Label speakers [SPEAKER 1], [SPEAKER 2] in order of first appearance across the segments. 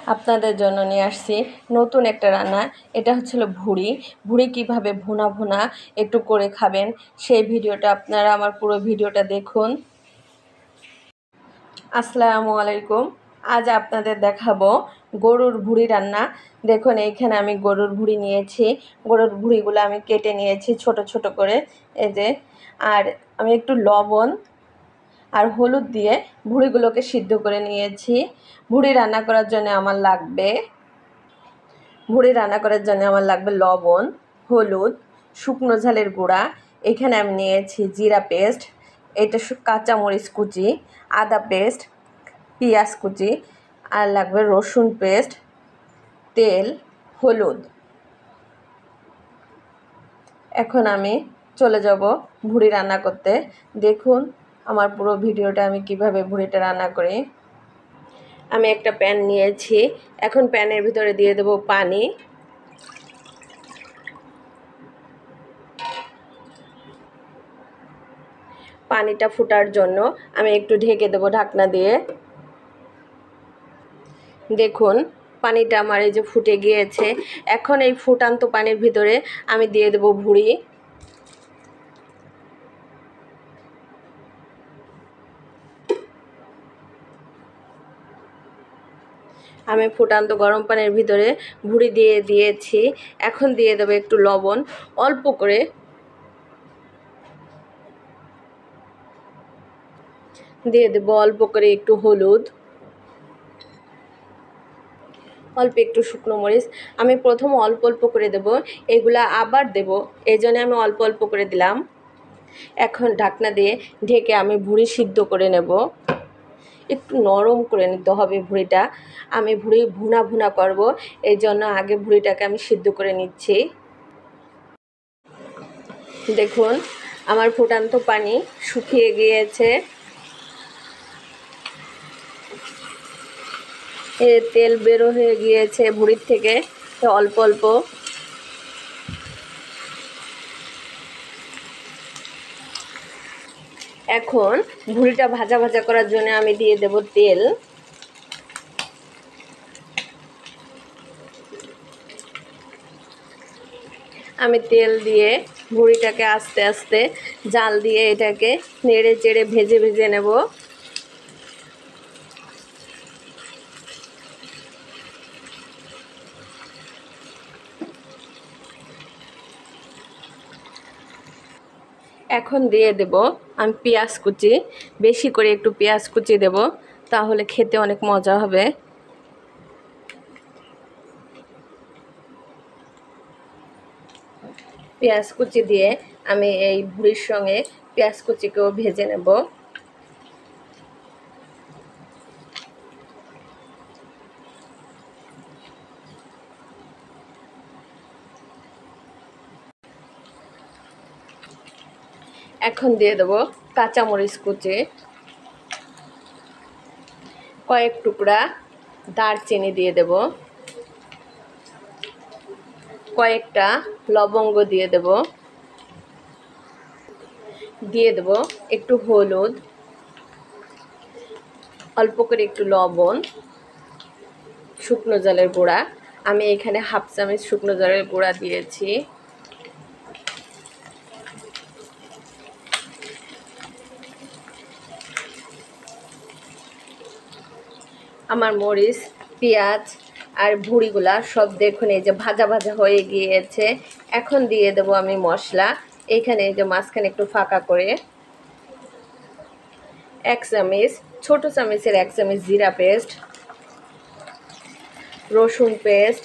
[SPEAKER 1] আপনাদের জন্য নিয়ে আসছি নতুন একটা রান্না। এটা হচ্ছিল ভুড়ি। ভুড়ি কিভাবে ভুনা ভুনা একটু করে খাবেন সেই ভিডিওটা আপনারা আমার পুরো ভিডিওটা দেখুন। আসসালামু আলাইকুম। আজ আপনাদের দেখাবো গরুর ভুড়ি রান্না। দেখুন এইখানে আমি গরুর ভুড়ি নিয়েছি। গরুর ভুড়িগুলো আমি কেটে নিয়েছি ছোট ছোট করে, এই যে। আর আমি একটু লবণ আর হলুদ দিয়ে ভুড়িগুলোকে সিদ্ধ করে নিয়েছি। ভুড়ি রান্না করার জন্য আমার লাগবে লবণ, হলুদ, শুকনো ঝালের গুঁড়া। এখানে আমি নিয়েছি জিরা পেস্ট, এটা কাঁচামরিচ কুচি, আদা পেস্ট, পেঁয়াজ কুচি, আর লাগবে রসুন পেস্ট, তেল, হলুদ। এখন আমি চলে যাব ভুড়ি রান্না করতে। দেখুন আমার পুরো ভিডিওটা আমি কিভাবে ভুড়িটা রান্না করি। আমি একটা প্যান নিয়েছি। এখন প্যানের ভিতরে দিয়ে দেব পানি। পানিটা ফোটার জন্য আমি একটু ঢেকে দেব ঢাকনা দিয়ে। দেখুন পানিটা আমার এই যে ফুটে গিয়েছে। এখন এই ফুটান্ত পানির ভিতরে আমি দিয়ে দেব ভুড়ি। আমি ফুটান্ত গরম পানির ভিতরে ভুড়ি দিয়ে দিয়েছি। এখন দিয়ে দেবো একটু লবণ, অল্প করে। দিয়ে দেবো অল্প করে একটু হলুদ, অল্প একটু শুকনো মরিচ। আমি প্রথম অল্প অল্প করে দেব, এগুলা আবার দেব, এই জন্য আমি অল্প অল্প করে দিলাম। এখন ঢাকনা দিয়ে ঢেকে আমি ভুড়ি সিদ্ধ করে নেব। একটু নরম করে নিতে হবে ভুড়িটা। আমি ভুড়ি ভুনা ভুনা করব, এই জন্য আগে ভুড়িটাকে আমি সিদ্ধ করে নিচ্ছি। দেখুন আমার ফুটান্ত পানি শুকিয়ে গিয়েছে। তেল বেরো হয়ে গিয়েছে ভুড়ির থেকে অল্প অল্প। এখন ভুড়িটা ভাজা ভাজা করার জন্য আমি দিয়ে দেব তেল। আমি তেল দিয়ে ভুড়িটাকে আস্তে আস্তে জাল দিয়ে এটাকে নেড়ে চেড়ে ভেজে ভেজে নেব। এখন দিয়ে দেব আমি পেঁয়াজ কুচি, বেশি করে একটু পেঁয়াজ কুচি দেব, তাহলে খেতে অনেক মজা হবে। পেঁয়াজ কুচি দিয়ে আমি এই ভুড়ির সঙ্গে পেঁয়াজ কুচিকেও ভেজে নেব। এখন দিয়ে দেব কাঁচামরিচ কুচি, কয়েক টুকরা দারচিনি দিয়ে দেব, কয়েকটা লবঙ্গ দিয়ে দেব, দিয়ে দেব একটু হলুদ, অল্প করে একটু লবণ, শুকনো জলের গুঁড়া। আমি এখানে হাফ চামচ শুকনো জলের গুঁড়া দিয়েছি। আমার মরিচ, পেঁয়াজ আর ভুড়িগুলা সব দেখুন এই যে ভাজা ভাজা হয়ে গিয়েছে। এখন দিয়ে দেব আমি মশলা। এইখানে এই যে মাঝখানে একটু ফাঁকা করে 1 চামচ, ছোট চামচের 1 চামচ জিরা পেস্ট, রসুন পেস্ট,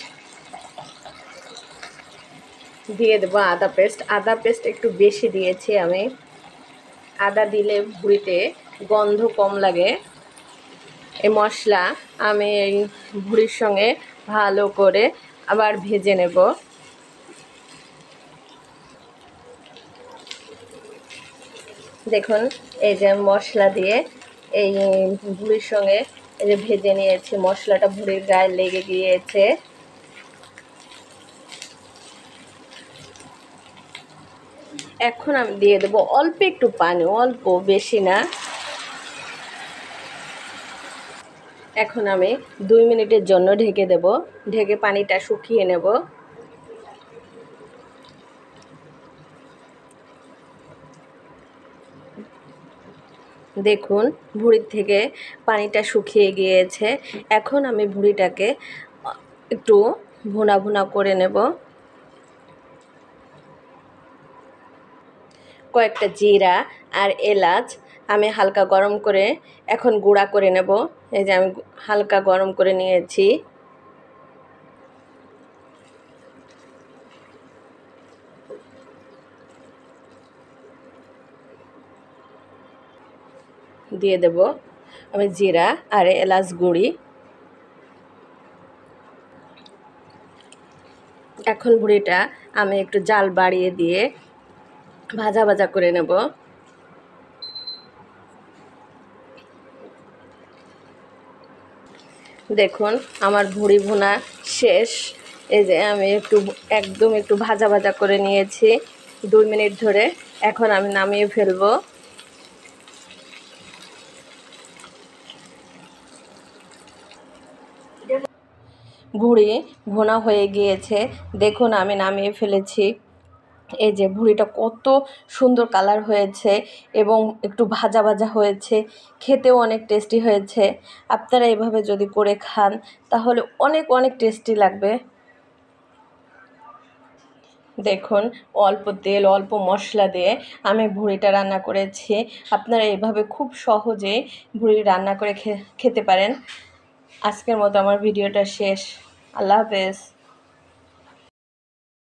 [SPEAKER 1] দিয়ে দেবো আদা পেস্ট। আদা পেস্ট একটু বেশি দিয়েছি আমি। আদা দিলে ভুড়িতে গন্ধ কম লাগে। এই মশলা আমি এই ভুড়ির সঙ্গে ভালো করে আবার ভেজে নেব। দেখুন এই যে মশলা দিয়ে এই ভুড়ির সঙ্গে এই যে ভেজে নিয়েছি, মশলাটা ভুড়ির গায়ে লেগে গিয়েছে। এখন আমি দিয়ে দেবো অল্প একটু পানি, অল্প, বেশি না। এখন আমি 2 মিনিটের জন্য ঢেকে দেব। ঢেকে পানিটা শুকিয়ে নেব। দেখুন ভুঁড়ির থেকে পানিটা শুকিয়ে গিয়েছে। এখন আমি ভুঁড়িটাকে একটু ভুনা ভুনা করে নেব। কয়েকটা জিরা আর এলাচ আমি হালকা গরম করে এখন গুঁড়া করে নেব। এই যে আমি হালকা গরম করে নিয়েছি। দিয়ে দেব আমি জিরা আর এলাচ গুঁড়ি। এখন ভুঁড়িটা আমি একটু জাল বাড়িয়ে দিয়ে ভাজা ভাজা করে নেব। দেখুন আমার ভুঁড়ি ভুনা শেষ। এই যে আমি একদম একটু ভাজা ভাজা করে নিয়েছি 2 মিনিট ধরে। এখন আমি নামিয়ে ফেলবো। ভুঁড়ি ভুনা হয়ে গিয়েছে। দেখুন আমি নামিয়ে ফেলেছি। এই যে ভুঁড়িটা কত সুন্দর কালার হয়েছে এবং একটু ভাজা ভাজা হয়েছে, খেতেও অনেক টেস্টি হয়েছে। আপনারা এভাবে যদি করে খান তাহলে অনেক অনেক টেস্টি লাগবে। দেখুন অল্প তেল অল্প মশলা দিয়ে আমি ভুঁড়িটা রান্না করেছি। আপনারা এভাবে খুব সহজেই ভুঁড়ি রান্না করে খেতে পারেন। আজকের মতো আমার ভিডিওটা শেষ। আল্লাহ হাফেজ।